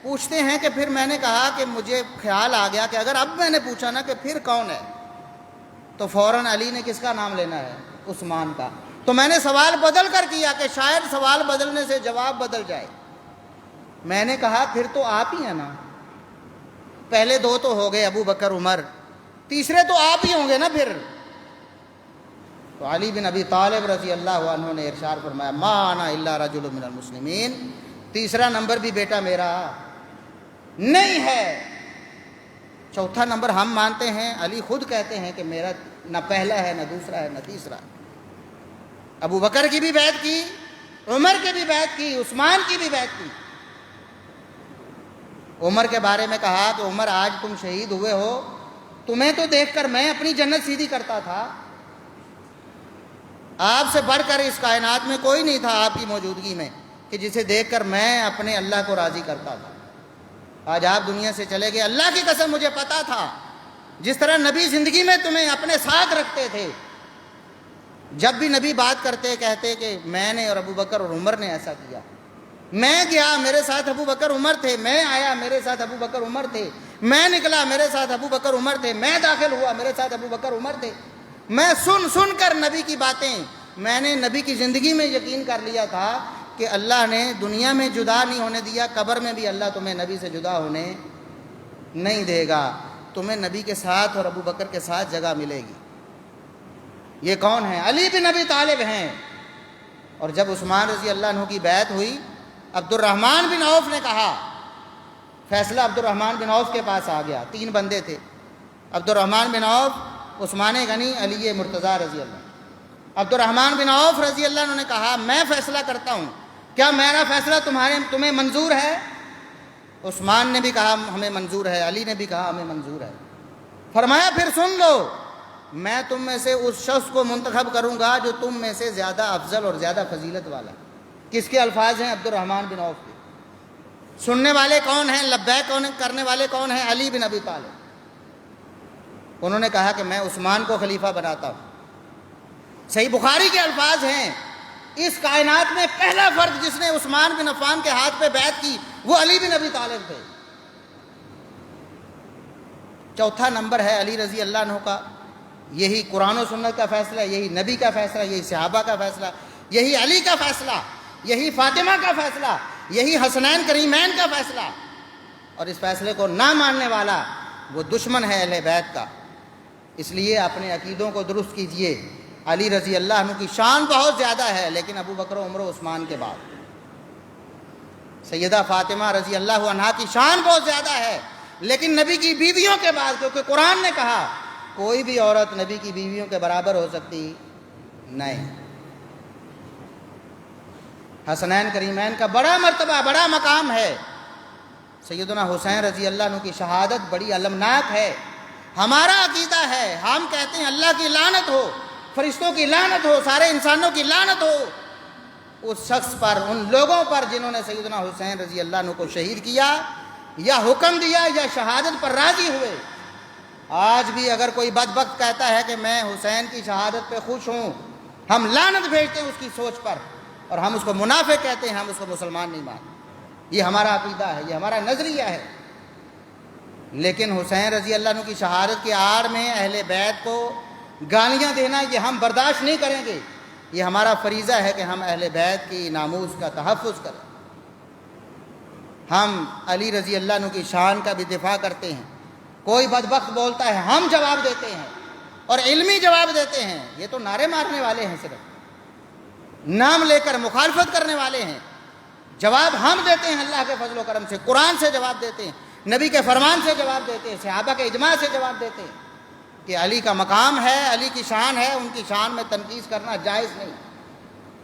پوچھتے ہیں کہ پھر میں نے کہا کہ مجھے خیال آ گیا کہ اگر اب میں نے پوچھا نا کہ پھر کون ہے، تو فوراً علی نے کس کا نام لینا ہے؟ عثمان کا۔ تو میں نے سوال بدل کر کیا کہ شاید سوال بدلنے سے جواب بدل جائے۔ میں نے کہا پھر تو آپ ہی ہیں نا، پہلے دو تو ہو گئے ابو بکر عمر، تیسرے تو آپ ہی ہوں گے نا پھر۔ تو علی بن ابی طالب رضی اللہ عنہ نے ارشاد فرمایا ما انا الا رجل من المسلمین، تیسرا نمبر بھی بیٹا میرا نہیں ہے۔ چوتھا نمبر ہم مانتے ہیں، علی خود کہتے ہیں کہ میرا نہ پہلا ہے نہ دوسرا ہے نہ تیسرا۔ ابو بکر کی بھی بیعت کی، عمر کی بھی بیعت کی، عثمان کی بھی بیعت کی۔ عمر کے بارے میں کہا کہ عمر آج تم شہید ہوئے ہو، تمہیں تو دیکھ کر میں اپنی جنت سیدھی کرتا تھا، آپ سے بڑھ کر اس کائنات میں کوئی نہیں تھا آپ کی موجودگی میں کہ جسے دیکھ کر میں اپنے اللہ کو راضی کرتا تھا۔ آج آپ دنیا سے چلے گئے، اللہ کی قسم مجھے پتا تھا جس طرح نبی زندگی میں تمہیں اپنے ساتھ رکھتے تھے، جب بھی نبی بات کرتے کہتے کہ میں نے اور ابو بکر اور عمر نے ایسا کیا، میں گیا میرے ساتھ ابو بکر عمر تھے، میں آیا میرے ساتھ ابو بکر عمر تھے، میں نکلا میرے ساتھ ابو بکر عمر تھے، میں داخل ہوا میرے ساتھ ابو بکر عمر تھے۔ میں سن کر نبی کی باتیں، میں نے نبی کی زندگی میں یقین کر لیا تھا کہ اللہ نے دنیا میں جدا نہیں ہونے دیا، قبر میں بھی اللہ تمہیں نبی سے جدا ہونے نہیں دے گا، تمہیں نبی کے ساتھ اور ابو بکر کے ساتھ جگہ ملے گی۔ یہ کون ہیں؟ علی بن ابی طالب ہیں۔ اور جب عثمان رضی اللہ عنہ کی بیعت ہوئی، عبد الرحمن بن عوف نے کہا، فیصلہ عبد الرحمن بن عوف کے پاس آ گیا، 3 بندے تھے، عبد الرحمن بن عوف، عثمان غنی، علی مرتضیٰ رضی اللہ۔ عبد الرحمن بن عوف رضی اللہ عنہ نے کہا میں فیصلہ کرتا ہوں، کیا میرا فیصلہ تمہیں منظور ہے؟ عثمان نے بھی کہا ہمیں منظور ہے، علی نے بھی کہا ہمیں منظور ہے۔ فرمایا پھر سن لو، میں تم میں سے اس شخص کو منتخب کروں گا جو تم میں سے زیادہ افضل اور زیادہ فضیلت والا۔ کس کے الفاظ ہیں؟ عبد الرحمن بن عوف کے۔ سننے والے کون ہیں؟ لبیک کرنے والے کون ہیں؟ علی بن ابی طالب۔ انہوں نے کہا کہ میں عثمان کو خلیفہ بناتا ہوں۔ صحیح بخاری کے الفاظ ہیں، اس کائنات میں پہلا فرد جس نے عثمان بن عفان کے ہاتھ پہ بیعت کی وہ علی بن ابی طالب تھے۔ چوتھا نمبر ہے علی رضی اللہ عنہ کا۔ یہی قرآن و سنت کا فیصلہ، یہی نبی کا فیصلہ، یہی صحابہ کا فیصلہ، یہی علی کا فیصلہ، یہی فاطمہ کا فیصلہ، یہی حسنین کریمین کا فیصلہ۔ اور اس فیصلے کو نہ ماننے والا وہ دشمن ہے اہل بیت کا۔ اس لیے اپنے عقیدوں کو درست کیجئے۔ علی رضی اللہ عنہ کی شان بہت زیادہ ہے، لیکن ابو بکر و عمر و عثمان کے بعد سیدہ فاطمہ رضی اللہ عنہا کی شان بہت زیادہ ہے، لیکن نبی کی بیویوں کے بعد، کیونکہ قرآن نے کہا کوئی بھی عورت نبی کی بیویوں کے برابر ہو سکتی نہیں۔ حسنین کریمین کا بڑا مرتبہ، بڑا مقام ہے۔ سیدنا حسین رضی اللہ عنہ کی شہادت بڑی المناک ہے۔ ہمارا عقیدہ ہے، ہم کہتے ہیں اللہ کی لعنت ہو، فرشتوں کی لعنت ہو، سارے انسانوں کی لعنت ہو اس شخص پر، ان لوگوں پر جنہوں نے سیدنا حسین رضی اللہ عنہ کو شہید کیا یا حکم دیا یا شہادت پر راضی ہوئے۔ آج بھی اگر کوئی بدبخت کہتا ہے کہ میں حسین کی شہادت پہ خوش ہوں، ہم لعنت بھیجتے ہیں اس کی سوچ پر، اور ہم اس کو منافق کہتے ہیں، ہم اس کو مسلمان نہیں مانتے۔ یہ ہمارا عقیدہ ہے، یہ ہمارا نظریہ ہے۔ لیکن حسین رضی اللہ عنہ کی شہادت کی آڑ میں اہل بیت کو گالیاں دینا یہ ہم برداشت نہیں کریں گے۔ یہ ہمارا فریضہ ہے کہ ہم اہل بیت کی ناموس کا تحفظ کریں۔ ہم علی رضی اللہ عنہ کی شان کا بھی دفاع کرتے ہیں۔ کوئی بدبخت بولتا ہے ہم جواب دیتے ہیں، اور علمی جواب دیتے ہیں۔ یہ تو نعرے مارنے والے ہیں، صرف نام لے کر مخالفت کرنے والے ہیں۔ جواب ہم دیتے ہیں، اللہ کے فضل و کرم سے، قرآن سے جواب دیتے ہیں، نبی کے فرمان سے جواب دیتے ہیں، صحابہ کے اجماع سے جواب دیتے ہیں کہ علی کا مقام ہے، علی کی شان ہے، ان کی شان میں تنقیص کرنا جائز نہیں۔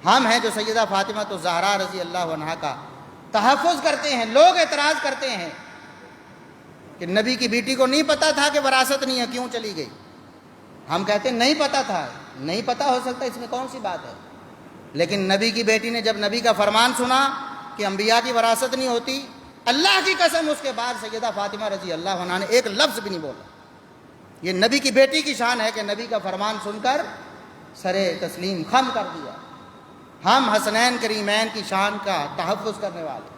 ہم ہیں جو سیدہ فاطمہ الزہرا رضی اللہ عنہا کا تحفظ کرتے ہیں۔ لوگ اعتراض کرتے ہیں کہ نبی کی بیٹی کو نہیں پتا تھا کہ وراثت نہیں ہے، کیوں چلی گئی؟ ہم کہتے ہیں نہیں پتا تھا، نہیں پتا ہو سکتا، اس میں کون سی بات ہے؟ لیکن نبی کی بیٹی نے جب نبی کا فرمان سنا کہ انبیاء کی وراثت نہیں ہوتی، اللہ کی قسم اس کے بعد سیدہ فاطمہ رضی اللہ عنہا نے ایک لفظ بھی نہیں بولا۔ یہ نبی کی بیٹی کی شان ہے کہ نبی کا فرمان سن کر سرے تسلیم خم کر دیا۔ ہم حسنین کریمین کی شان کا تحفظ کرنے والے۔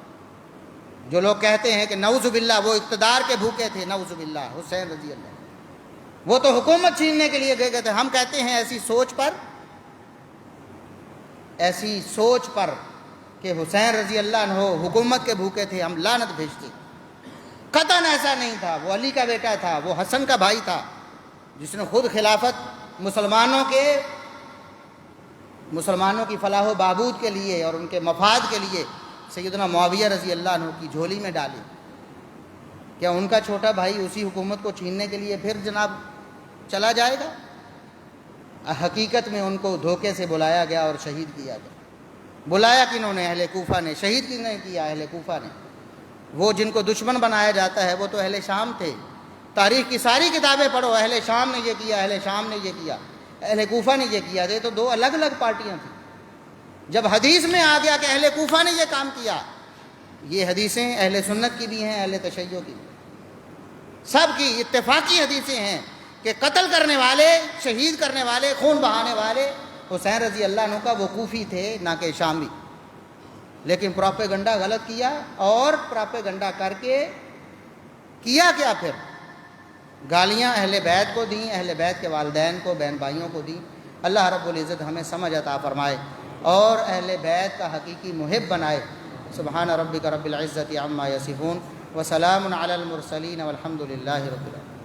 جو لوگ کہتے ہیں کہ نعوذ باللہ وہ اقتدار کے بھوکے تھے، نعوذ باللہ حسین رضی اللہ، وہ تو حکومت چھیننے کے لیے گئے تھے، ہم کہتے ہیں ایسی سوچ پر کہ حسین رضی اللہ عنہ حکومت کے بھوکے تھے، ہم لعنت بھیجتے۔ قطعاً ایسا نہیں تھا۔ وہ علی کا بیٹا تھا، وہ حسن کا بھائی تھا، جس نے خود خلافت مسلمانوں کی فلاح و بہبود کے لیے اور ان کے مفاد کے لیے سیدنا معاویہ رضی اللہ عنہ کی جھولی میں ڈالی۔ کیا ان کا چھوٹا بھائی اسی حکومت کو چھیننے کے لیے پھر جناب چلا جائے گا؟ حقیقت میں ان کو دھوکے سے بلایا گیا اور شہید کیا گیا۔ بلایا کنہوں نے؟ اہل کوفہ نے۔ شہید کس نے کیا؟ اہل کوفہ نے۔ وہ جن کو دشمن بنایا جاتا ہے وہ تو اہل شام تھے۔ تاریخ کی ساری کتابیں پڑھو، اہل شام نے یہ کیا، اہل شام نے یہ کیا، اہل کوفہ نے یہ کیا۔ یہ تو دو الگ الگ پارٹیاں تھیں۔ جب حدیث میں آ گیا کہ اہل کوفہ نے یہ کام کیا، یہ حدیثیں اہل سنت کی بھی ہیں، اہل تشیع کی، سب کی اتفاقی حدیثیں ہیں کہ قتل کرنے والے، شہید کرنے والے، خون بہانے والے حسین رضی اللہ عنہ کا وہ کوفی تھے، نہ کہ شامی۔ لیکن پروپیگنڈا غلط کیا، اور پروپیگنڈا کر کے کیا کیا؟ پھر گالیاں اہل بیت کو دیں، اہل بیت کے والدین کو، بہن بھائیوں کو دیں۔ اللہ رب العزت ہمیں سمجھ عطا فرمائے اور اہل بیت کا حقیقی محب بنائے۔ سبحان ربک رب العزت عما یصفون وسلام علی المرسلین والحمد للہ رب العالمین۔